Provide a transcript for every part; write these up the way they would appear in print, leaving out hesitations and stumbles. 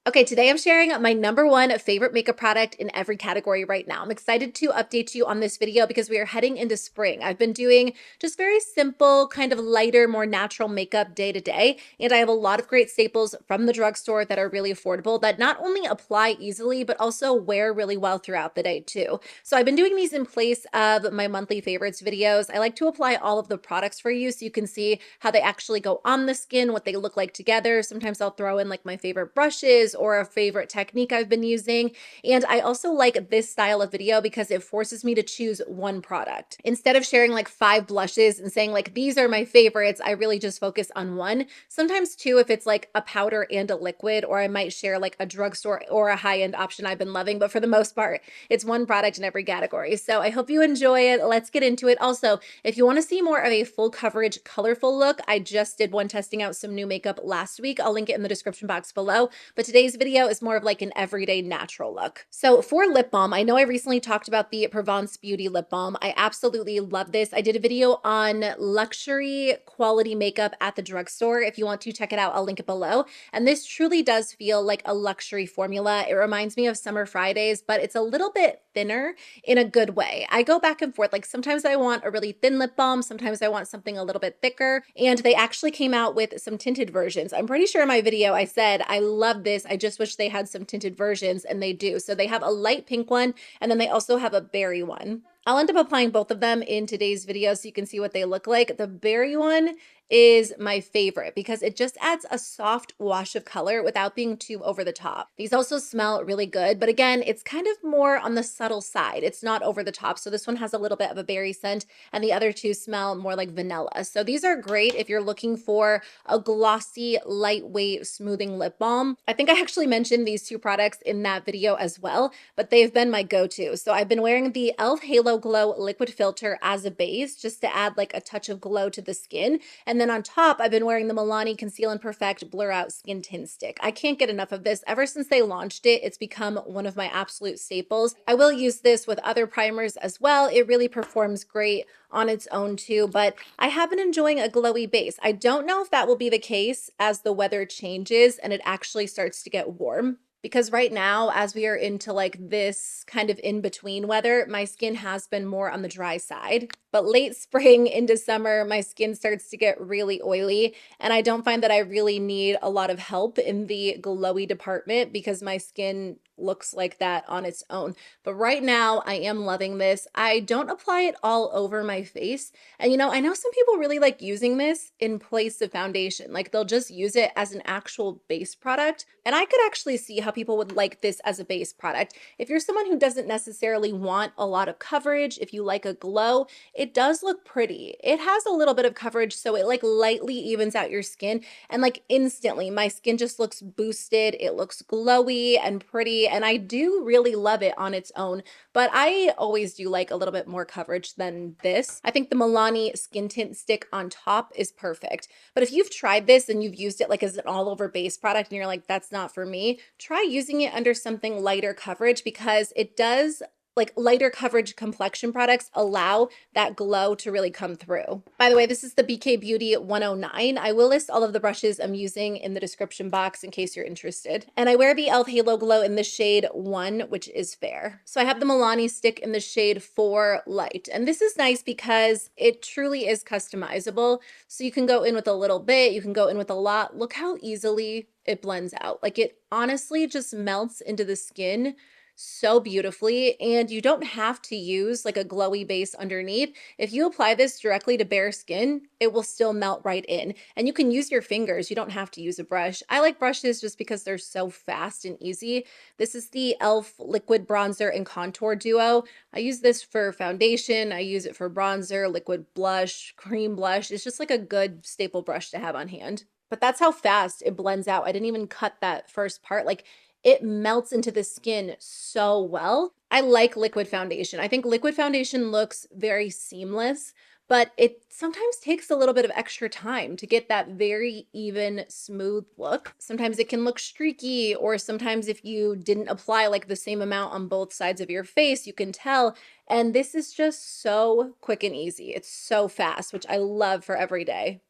Okay, today I'm sharing my #1 favorite makeup product in every category right now. I'm excited to update you on this video because we are heading into spring. I've been doing just very simple, kind of lighter, more natural makeup day to day, and I have a lot of great staples from the drugstore that are really affordable that not only apply easily, but also wear really well throughout the day too. So I've been doing these in place of my monthly favorites videos. I like to apply all of the products for you so you can see how they actually go on the skin, what they look like together. Sometimes I'll throw in like my favorite brushes or a favorite technique I've been using. And I also like this style of video because it forces me to choose one product. Instead of sharing like 5 blushes and saying like, these are my favorites, I really just focus on one. Sometimes two, if it's like a powder and a liquid, or I might share like a drugstore or a high-end option I've been loving. But for the most part, it's one product in every category. So I hope you enjoy it. Let's get into it. Also, if you want to see more of a full coverage, colorful look, I just did one testing out some new makeup last week. I'll link it in the description box below. But today's video is more of like an everyday natural look. So for lip balm, I know I recently talked about the Provence Beauty lip balm. I absolutely love this. I did a video on luxury quality makeup at the drugstore. If you want to check it out, I'll link it below. And this truly does feel like a luxury formula. It reminds me of Summer Fridays, but it's a little bit thinner in a good way. I go back and forth. Like sometimes I want a really thin lip balm, sometimes I want something a little bit thicker, and they actually came out with some tinted versions. I'm pretty sure in my video I said, I love this. I just wish they had some tinted versions, and they do. So they have a light pink one, and then they also have a berry one. I'll end up applying both of them in today's video so you can see what they look like. The berry one is my favorite because it just adds a soft wash of color without being too over the top. These also smell really good, but again, it's kind of more on the subtle side. It's not over the top. So this one has a little bit of a berry scent and the other two smell more like vanilla. So these are great if you're looking for a glossy, lightweight, smoothing lip balm. I think I actually mentioned these two products in that video as well, but they've been my go-to. So I've been wearing the e.l.f. Halo Glow Liquid Filter as a base just to add like a touch of glow to the skin. And then on top, I've been wearing the Milani Conceal and Perfect Blur Out Skin Tint Stick. I can't get enough of this. Ever since they launched it, it's become one of my absolute staples. I will use this with other primers as well. It really performs great on its own too, but I have been enjoying a glowy base. I don't know if that will be the case as the weather changes and it actually starts to get warm. Because right now, as we are into like this kind of in-between weather, my skin has been more on the dry side. But late spring into summer, my skin starts to get really oily, and I don't find that I really need a lot of help in the glowy department because my skin looks like that on its own. But right now, I am loving this. I don't apply it all over my face. And you know, I know some people really like using this in place of foundation. Like they'll just use it as an actual base product. And I could actually see how people would like this as a base product. If you're someone who doesn't necessarily want a lot of coverage, if you like a glow, it does look pretty. It has a little bit of coverage, so it like lightly evens out your skin. And like instantly, my skin just looks boosted. It looks glowy and pretty. And I do really love it on its own. But I always do like a little bit more coverage than this. I think the Milani Skin Tint Stick on top is perfect. But if you've tried this and you've used it like as an all-over base product and you're like, that's not for me, try using it under something lighter coverage because it does like lighter coverage complexion products allow that glow to really come through. By the way, this is the BK Beauty 109. I will list all of the brushes I'm using in the description box in case you're interested. And I wear the e.l.f. Halo Glow in the shade 1, which is fair. So I have the Milani stick in the shade 4 Light. And this is nice because it truly is customizable. So you can go in with a little bit, you can go in with a lot. Look how easily it blends out. Like it honestly just melts into the skin so beautifully, and you don't have to use like a glowy base underneath. If you apply this directly to bare skin, it will still melt right in, and you can use your fingers. You don't have to use a brush. I like brushes just because they're so fast and easy. This is the e.l.f. Liquid Bronzer and Contour Duo. I use this for foundation. I use it for bronzer, liquid blush, cream blush. It's just like a good staple brush to have on hand. But that's how fast it blends out. I didn't even cut that first part. Like it melts into the skin so well. I like liquid foundation. I think liquid foundation looks very seamless, but it sometimes takes a little bit of extra time to get that very even, smooth look. Sometimes it can look streaky, or sometimes if you didn't apply like the same amount on both sides of your face, you can tell. And this is just so quick and easy. It's so fast, which I love for every day.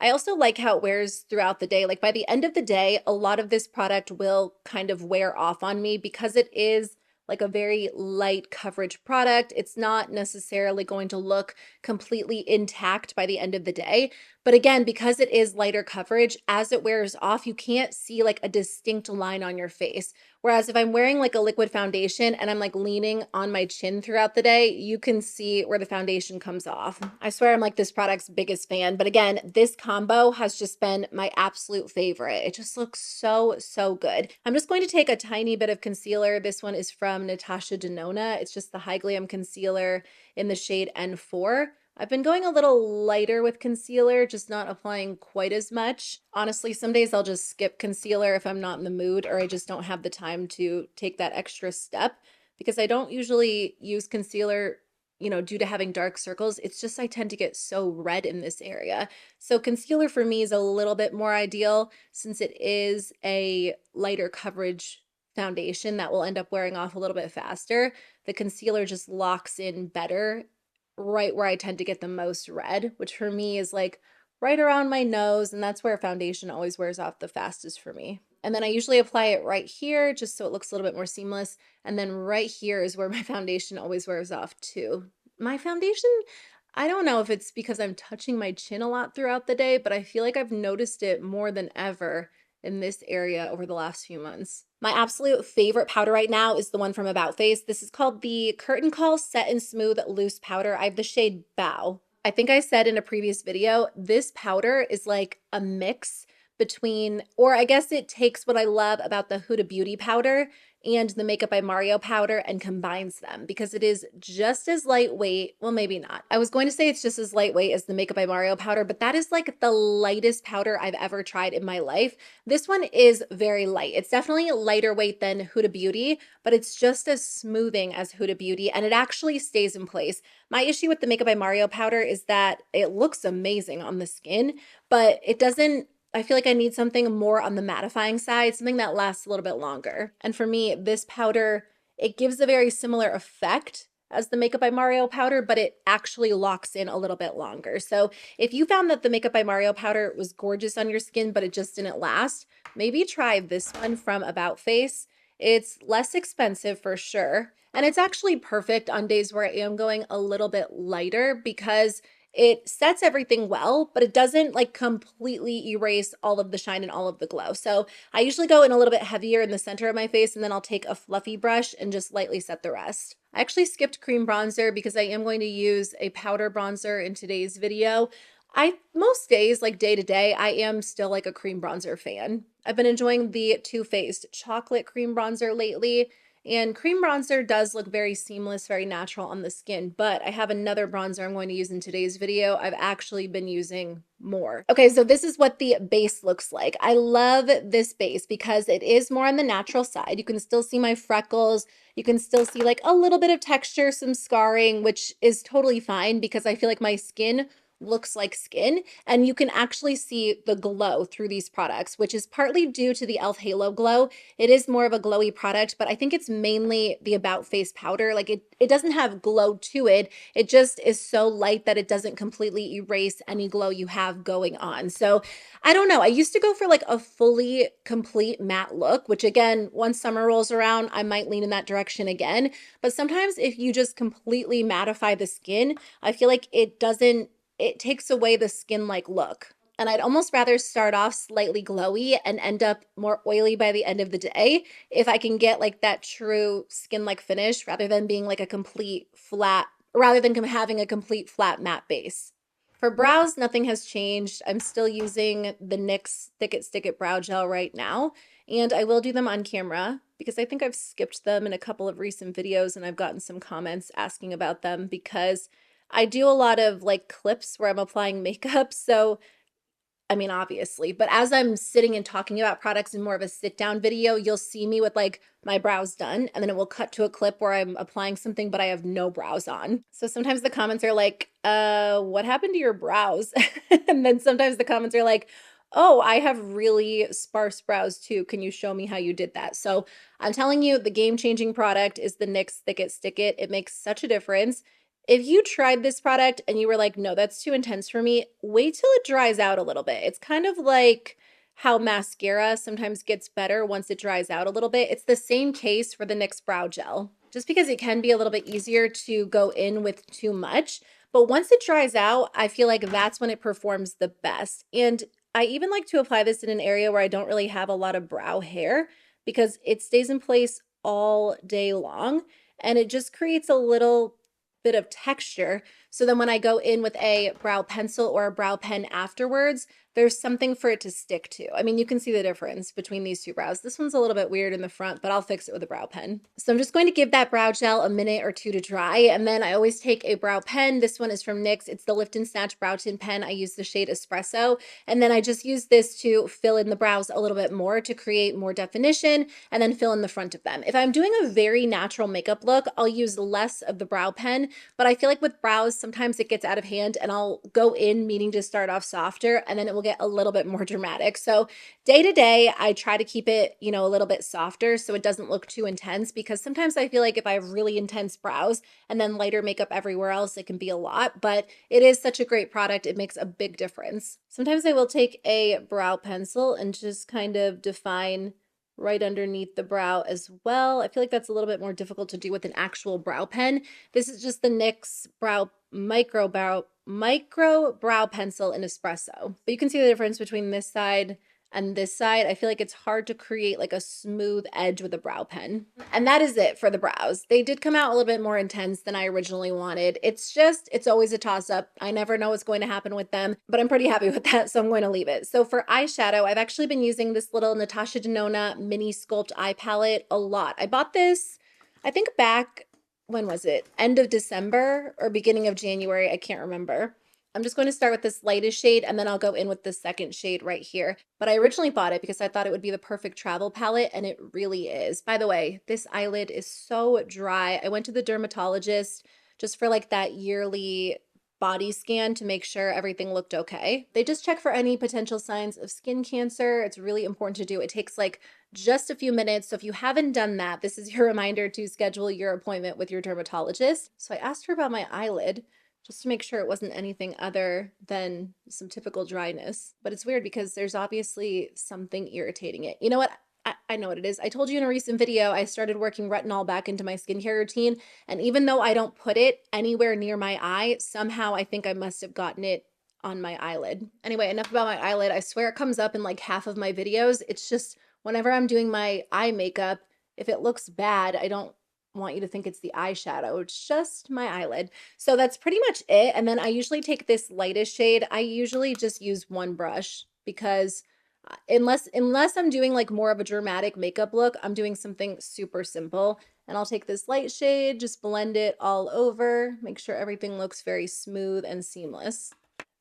I also like how it wears throughout the day. Like by the end of the day, a lot of this product will kind of wear off on me because it is like a very light coverage product. It's not necessarily going to look completely intact by the end of the day. But again, because it is lighter coverage, as it wears off, you can't see like a distinct line on your face. Whereas if I'm wearing like a liquid foundation and I'm like leaning on my chin throughout the day, you can see where the foundation comes off. I swear I'm like this product's biggest fan. But again, this combo has just been my absolute favorite. It just looks so, so good. I'm just going to take a tiny bit of concealer. This one is from Natasha Denona. It's just the HyGlam concealer in the shade N4. I've been going a little lighter with concealer, just not applying quite as much. Honestly, some days I'll just skip concealer if I'm not in the mood or I just don't have the time to take that extra step because I don't usually use concealer, due to having dark circles. It's just I tend to get so red in this area. So concealer for me is a little bit more ideal since it is a lighter coverage foundation that will end up wearing off a little bit faster. The concealer just locks in better right where I tend to get the most red, which for me is like right around my nose, and that's where foundation always wears off the fastest for me. And then I usually apply it right here just so it looks a little bit more seamless. And then right here is where my foundation always wears off too. My foundation, I don't know if it's because I'm touching my chin a lot throughout the day, but I feel like I've noticed it more than ever in this area over the last few months. My absolute favorite powder right now is the one from About Face. This is called the Curtain Call Set and Smooth Loose Powder. I have the shade Bow. I think I said in a previous video, this powder is like a mix between, or I guess it takes what I love about the Huda Beauty powder and the Makeup by Mario powder and combines them because it is just as lightweight. Well, maybe not. I was going to say it's just as lightweight as the Makeup by Mario powder, but that is like the lightest powder I've ever tried in my life. This one is very light. It's definitely lighter weight than Huda Beauty, but it's just as smoothing as Huda Beauty and it actually stays in place. My issue with the Makeup by Mario powder is that it looks amazing on the skin, but it doesn't, I feel like I need something more on the mattifying side, something that lasts a little bit longer. And for me, this powder, it gives a very similar effect as the Makeup by Mario powder, but it actually locks in a little bit longer. So if you found that the Makeup by Mario powder was gorgeous on your skin, but it just didn't last, maybe try this one from About Face. It's less expensive for sure. And it's actually perfect on days where I am going a little bit lighter because it sets everything well, but it doesn't like completely erase all of the shine and all of the glow. So I usually go in a little bit heavier in the center of my face and then I'll take a fluffy brush and just lightly set the rest. I actually skipped cream bronzer because I am going to use a powder bronzer in today's video. Most days, like day to day, I am still like a cream bronzer fan. I've been enjoying the Too Faced chocolate cream bronzer lately. And cream bronzer does look very seamless, very natural on the skin, but I have another bronzer I'm going to use in today's video. I've actually been using more. Okay, so this is what the base looks like. I love this base because it is more on the natural side. You can still see my freckles. You can still see like a little bit of texture, some scarring, which is totally fine because I feel like my skin looks like skin and you can actually see the glow through these products, which is partly due to the e.l.f. Halo Glow. It is more of a glowy product, but I think it's mainly the About Face powder. Like it doesn't have glow to it. It just is so light that it doesn't completely erase any glow you have going on. So I don't know. I used to go for like a fully complete matte look, which again, once summer rolls around, I might lean in that direction again. But sometimes if you just completely mattify the skin, I feel like it takes away the skin-like look. And I'd almost rather start off slightly glowy and end up more oily by the end of the day if I can get like that true skin-like finish rather than being like a complete flat, rather than having a complete flat matte base. For brows, nothing has changed. I'm still using the NYX Thick It Stick It Brow Gel right now, and I will do them on camera because I think I've skipped them in a couple of recent videos and I've gotten some comments asking about them because I do a lot of like clips where I'm applying makeup. So, I mean, obviously, but as I'm sitting and talking about products in more of a sit down video, you'll see me with like my brows done and then it will cut to a clip where I'm applying something, but I have no brows on. So sometimes the comments are like, what happened to your brows? And then sometimes the comments are like, oh, I have really sparse brows too. Can you show me how you did that? So I'm telling you, the game-changing product is the NYX Thick It Stick It. It makes such a difference. If you tried this product and you were like, no, that's too intense for me, wait till it dries out a little bit. It's kind of like how mascara sometimes gets better once it dries out a little bit. It's the same case for the NYX Brow Gel, just because it can be a little bit easier to go in with too much. But once it dries out, I feel like that's when it performs the best. And I even like to apply this in an area where I don't really have a lot of brow hair because it stays in place all day long and it just creates a little bit of texture. So then when I go in with a brow pencil or a brow pen afterwards, there's something for it to stick to. I mean, you can see the difference between these two brows. This one's a little bit weird in the front, but I'll fix it with a brow pen. So I'm just going to give that brow gel a minute or two to dry. And then I always take a brow pen. This one is from NYX. It's the Lift and Snatch Brow Tint Pen. I use the shade Espresso. And then I just use this to fill in the brows a little bit more to create more definition and then fill in the front of them. If I'm doing a very natural makeup look, I'll use less of the brow pen, but I feel like with brows, sometimes it gets out of hand and I'll go in meaning to start off softer and then it will get a little bit more dramatic. So day to day, I try to keep it, you know, a little bit softer so it doesn't look too intense, because sometimes I feel like if I have really intense brows and then lighter makeup everywhere else, it can be a lot, but it is such a great product. It makes a big difference. Sometimes I will take a brow pencil and just kind of define right underneath the brow as well. I feel like that's a little bit more difficult to do with an actual brow pen. This is just the NYX micro brow pencil in Espresso. But you can see the difference between this side and this side. I feel like it's hard to create like a smooth edge with a brow pen. And that is it for the brows. They did come out a little bit more intense than I originally wanted. It's always a toss up. I never know what's going to happen with them, but I'm pretty happy with that, so I'm going to leave it. So for eyeshadow, I've actually been using this little Natasha Denona mini Sculpt eye palette a lot. I bought this, I think back, when was it? End of December or beginning of January, I can't remember. I'm just going to start with this lightest shade and then I'll go in with the second shade right here. But I originally bought it because I thought it would be the perfect travel palette, and it really is. By the way, this eyelid is so dry. I went to the dermatologist just for like that yearly body scan to make sure everything looked okay. They just check for any potential signs of skin cancer. It's really important to do. It takes like just a few minutes. So if you haven't done that, this is your reminder to schedule your appointment with your dermatologist. So I asked her about my eyelid just to make sure it wasn't anything other than some typical dryness. But it's weird because there's obviously something irritating it. You know what? I know what it is. I told you in a recent video, I started working retinol back into my skincare routine. And even though I don't put it anywhere near my eye, somehow I think I must have gotten it on my eyelid. Anyway, enough about my eyelid. I swear it comes up in like half of my videos. It's just whenever I'm doing my eye makeup, if it looks bad, I don't want you to think it's the eyeshadow. It's just my eyelid. So that's pretty much it. And then I usually take this lightest shade. I usually just use one brush because unless I'm doing like more of a dramatic makeup look, I'm doing something super simple. And I'll take this light shade, just blend it all over, make sure everything looks very smooth and seamless.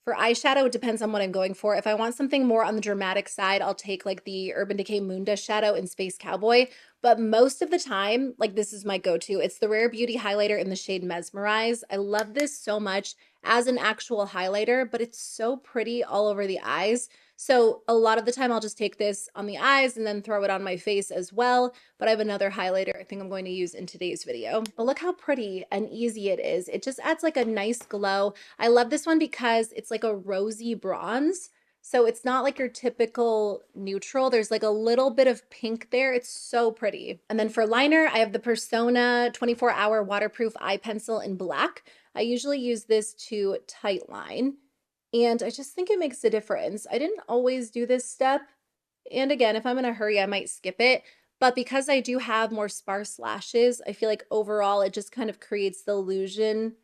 For eyeshadow, it depends on what I'm going for. If I want something more on the dramatic side, I'll take like the Urban Decay Moon Dust shadow in Space Cowboy. But most of the time, like this is my go-to. It's the Rare Beauty highlighter in the shade Mesmerize. I love this so much as an actual highlighter, but it's so pretty all over the eyes. So a lot of the time I'll just take this on the eyes and then throw it on my face as well. But I have another highlighter I think I'm going to use in today's video. But look how pretty and easy it is. It just adds like a nice glow. I love this one because it's like a rosy bronze. So it's not like your typical neutral. There's like a little bit of pink there. It's so pretty. And then for liner, I have the Persona 24-hour waterproof eye pencil in black. I usually use this to tight line. And I just think it makes a difference. I didn't always do this step. And again, if I'm in a hurry, I might skip it. But because I do have more sparse lashes, I feel like overall it just kind of creates the illusion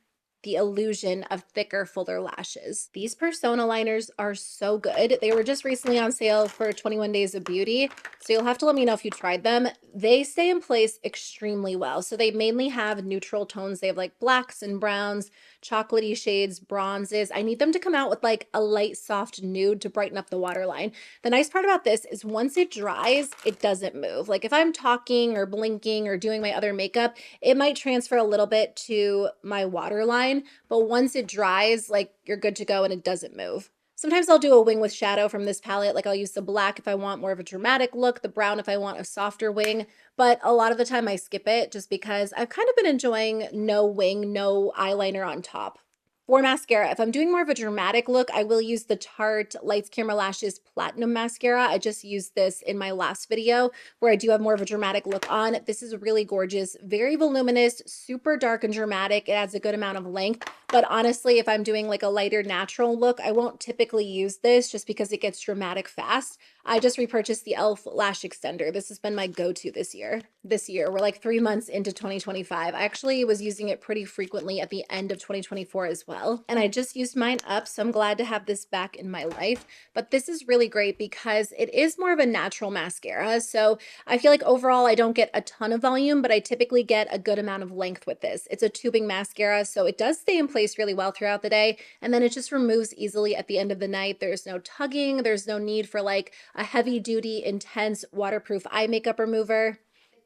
of thicker, fuller lashes. These Persona liners are so good. They were just recently on sale for 21 Days of Beauty, so you'll have to let me know if you tried them. They stay in place extremely well. So they mainly have neutral tones. They have like blacks and browns, chocolatey shades, bronzes. I need them to come out with like a light, soft nude to brighten up the waterline. The nice part about this is once it dries, it doesn't move. Like if I'm talking or blinking or doing my other makeup, it might transfer a little bit to my waterline, but once it dries, like you're good to go and it doesn't move. Sometimes I'll do a wing with shadow from this palette. Like I'll use the black if I want more of a dramatic look, the brown if I want a softer wing. But a lot of the time I skip it just because I've kind of been enjoying no wing, no eyeliner on top. For mascara, if I'm doing more of a dramatic look, I will use the Tarte Lights Camera Lashes Platinum Mascara. I just used this in my last video where I do have more of a dramatic look on. This is really gorgeous, very voluminous, super dark and dramatic. It adds a good amount of length. But honestly, if I'm doing like a lighter natural look, I won't typically use this just because it gets dramatic fast. I just repurchased the e.l.f. Lash Extender. This has been my go-to this year. We're like 3 months into 2025. I actually was using it pretty frequently at the end of 2024 as well. And I just used mine up, so I'm glad to have this back in my life. But this is really great because it is more of a natural mascara. So I feel like overall I don't get a ton of volume, but I typically get a good amount of length with this. It's a tubing mascara, so it does stay in place really well throughout the day. And then it just removes easily at the end of the night. There's no tugging. There's no need for like a heavy duty, intense waterproof eye makeup remover.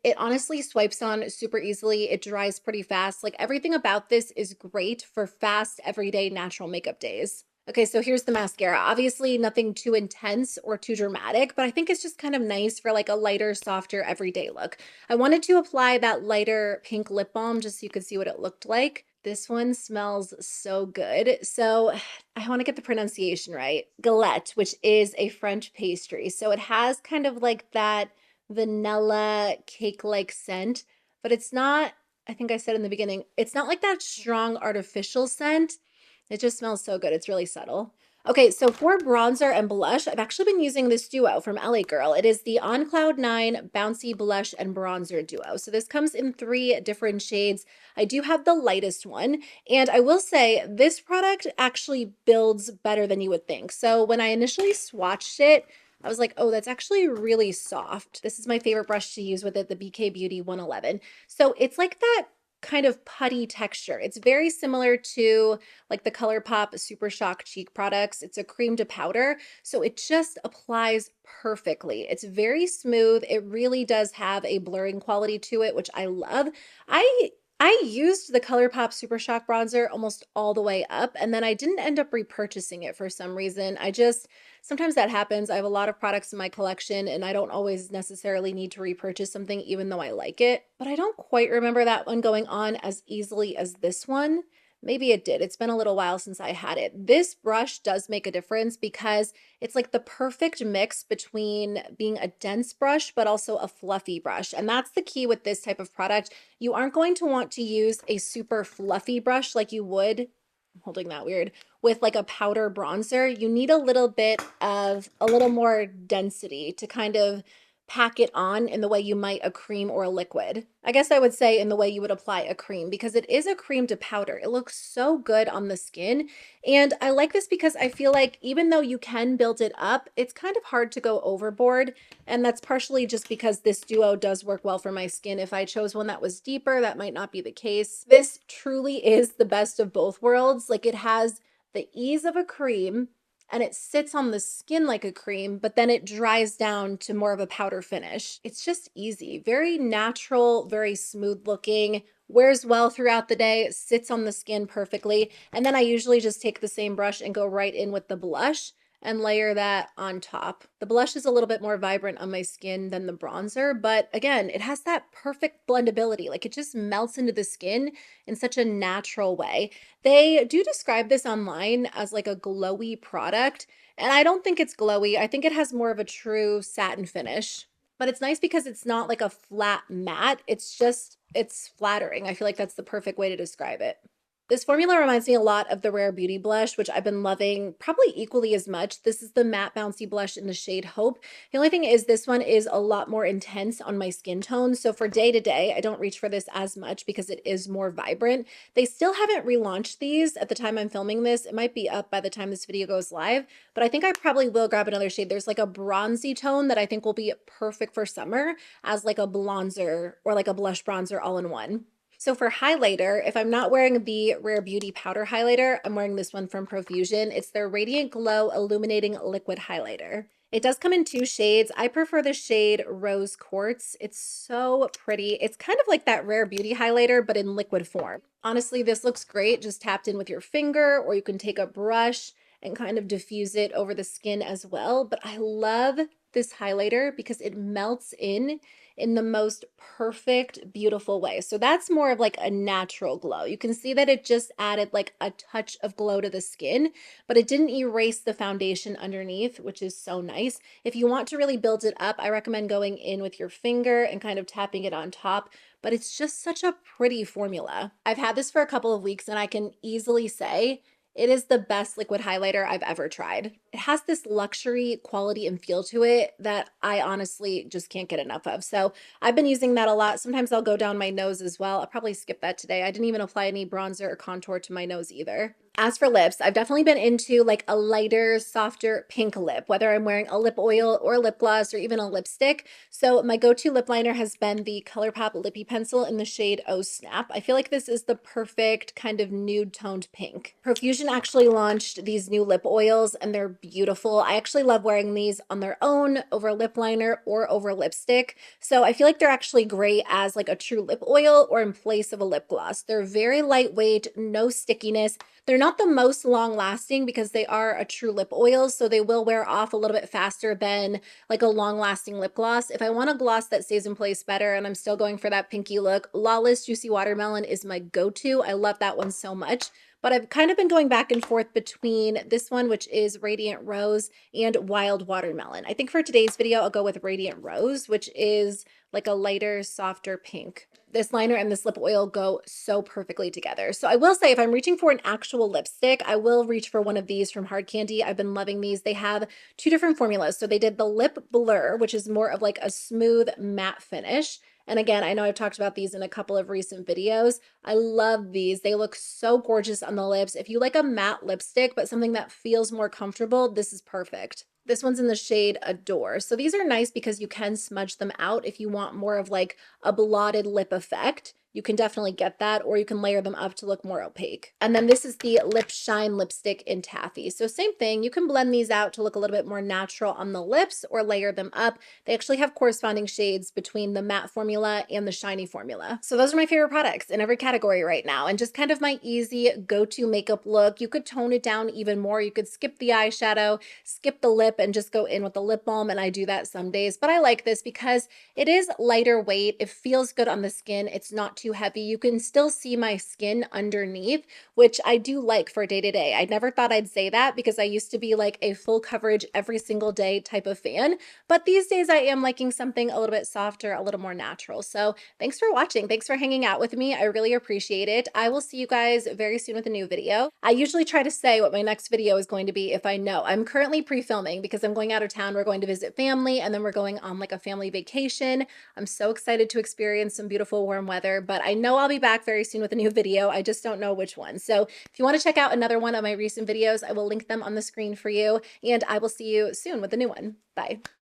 It honestly swipes on super easily. It dries pretty fast. Like everything about this is great for fast, everyday natural makeup days. Okay, so here's the mascara. Obviously nothing too intense or too dramatic, but I think it's just kind of nice for like a lighter, softer, everyday look. I wanted to apply that lighter pink lip balm just so you could see what it looked like. This one smells so good. So I want to get the pronunciation right. Galette, which is a French pastry. So it has kind of like that vanilla cake-like scent, but it's not, I think I said in the beginning, it's not like that strong artificial scent. It just smells so good. It's really subtle. Okay, so for bronzer and blush, I've actually been using this duo from LA Girl. It is the On Cloud 9 Bouncy Blush and Bronzer Duo. So this comes in 3 different shades. I do have the lightest one, and I will say this product actually builds better than you would think. So when I initially swatched it, I was like, oh, that's actually really soft. This is my favorite brush to use with it, the BK Beauty 111. So it's like that kind of putty texture. It's very similar to like the ColourPop Super Shock Cheek products. It's a cream to powder, so it just applies perfectly. It's very smooth. It really does have a blurring quality to it, which I love. I used the ColourPop Super Shock bronzer almost all the way up, and then I didn't end up repurchasing it for some reason. Sometimes that happens. I have a lot of products in my collection and I don't always necessarily need to repurchase something even though I like it. But I don't quite remember that one going on as easily as this one. Maybe it did. It's been a little while since I had it. This brush does make a difference because it's like the perfect mix between being a dense brush but also a fluffy brush. And that's the key with this type of product. You aren't going to want to use a super fluffy brush like you would, I'm holding that weird, with like a powder bronzer. You need a little more density to kind of pack it on in the way you might a cream or a liquid. I guess I would say in the way you would apply a cream because it is a cream to powder. It looks so good on the skin. And I like this because I feel like even though you can build it up, it's kind of hard to go overboard. And that's partially just because this duo does work well for my skin. If I chose one that was deeper, that might not be the case. This truly is the best of both worlds. Like it has the ease of a cream and it sits on the skin like a cream, but then it dries down to more of a powder finish. It's just easy, very natural, very smooth looking, wears well throughout the day, sits on the skin perfectly. And then I usually just take the same brush and go right in with the blush and layer that on top. The blush is a little bit more vibrant on my skin than the bronzer, but again, it has that perfect blendability. Like it just melts into the skin in such a natural way. They do describe this online as like a glowy product, and I don't think it's glowy. I think it has more of a true satin finish, but it's nice because it's not like a flat matte. It's flattering. I feel like that's the perfect way to describe it. This formula reminds me a lot of the Rare Beauty blush, which I've been loving probably equally as much. This is the Matte Bouncy blush in the shade Hope. The only thing is this one is a lot more intense on my skin tone. So for day to day, I don't reach for this as much because it is more vibrant. They still haven't relaunched these at the time I'm filming this. It might be up by the time this video goes live, but I think I probably will grab another shade. There's like a bronzy tone that I think will be perfect for summer as like a bronzer or like a blush bronzer all in one. So for highlighter, if I'm not wearing the Rare Beauty powder highlighter, I'm wearing this one from Profusion. It's their Radiant Glow Illuminating Liquid Highlighter. It does come in 2 shades. I prefer the shade Rose Quartz. It's so pretty. It's kind of like that Rare Beauty highlighter, but in liquid form. Honestly, this looks great just tapped in with your finger, or you can take a brush and kind of diffuse it over the skin as well. But I love this highlighter because it melts in the most perfect, beautiful way. So that's more of like a natural glow. You can see that it just added like a touch of glow to the skin, but it didn't erase the foundation underneath, which is so nice. If you want to really build it up, I recommend going in with your finger and kind of tapping it on top, but it's just such a pretty formula. I've had this for a couple of weeks and I can easily say it is the best liquid highlighter I've ever tried. It has this luxury quality and feel to it that I honestly just can't get enough of. So I've been using that a lot. Sometimes I'll go down my nose as well. I'll probably skip that today. I didn't even apply any bronzer or contour to my nose either. As for lips, I've definitely been into like a lighter, softer pink lip, whether I'm wearing a lip oil or a lip gloss or even a lipstick. So my go-to lip liner has been the ColourPop Lippie pencil in the shade Oh Snap. I feel like this is the perfect kind of nude toned pink. Profusion actually launched these new lip oils and they're beautiful. I actually love wearing these on their own over lip liner or over lipstick. So I feel like they're actually great as like a true lip oil or in place of a lip gloss. They're very lightweight, no stickiness. They're not the most long lasting because they are a true lip oil, so they will wear off a little bit faster than like a long lasting lip gloss. If I want a gloss that stays in place better and I'm still going for that pinky look, Lawless Juicy Watermelon is my go-to. I love that one so much. But I've kind of been going back and forth between this one, which is Radiant Rose, and Wild Watermelon. I think for today's video, I'll go with Radiant Rose, which is like a lighter, softer pink. This liner and this lip oil go so perfectly together. So I will say if I'm reaching for an actual lipstick, I will reach for one of these from Hard Candy. I've been loving these. They have two different formulas. So they did the Lip Blur, which is more of like a smooth matte finish. And again, I know I've talked about these in a couple of recent videos. I love these. They look so gorgeous on the lips. If you like a matte lipstick, but something that feels more comfortable, this is perfect. This one's in the shade Adore. So these are nice because you can smudge them out if you want more of like a blotted lip effect. You can definitely get that, or you can layer them up to look more opaque. And then this is the Lip Shine lipstick in Taffy. So same thing, you can blend these out to look a little bit more natural on the lips or layer them up. They actually have corresponding shades between the matte formula and the shiny formula. So those are my favorite products in every category right now, and just kind of my easy go-to makeup look. You could tone it down even more. You could skip the eyeshadow, skip the lip, and just go in with the lip balm, and I do that some days. But I like this because it is lighter weight. It feels good on the skin. It's not too heavy. You can still see my skin underneath, which I do like for day to day. I never thought I'd say that because I used to be like a full coverage every single day type of fan, but these days I am liking something a little bit softer, a little more natural. So thanks for watching. Thanks for hanging out with me. I really appreciate it. I will see you guys very soon with a new video. I usually try to say what my next video is going to be if I know. I'm currently pre-filming because I'm going out of town. We're going to visit family and then we're going on like a family vacation. I'm so excited to experience some beautiful warm weather, but I know I'll be back very soon with a new video. I just don't know which one. So if you want to check out another one of my recent videos, I will link them on the screen for you, and I will see you soon with a new one. Bye.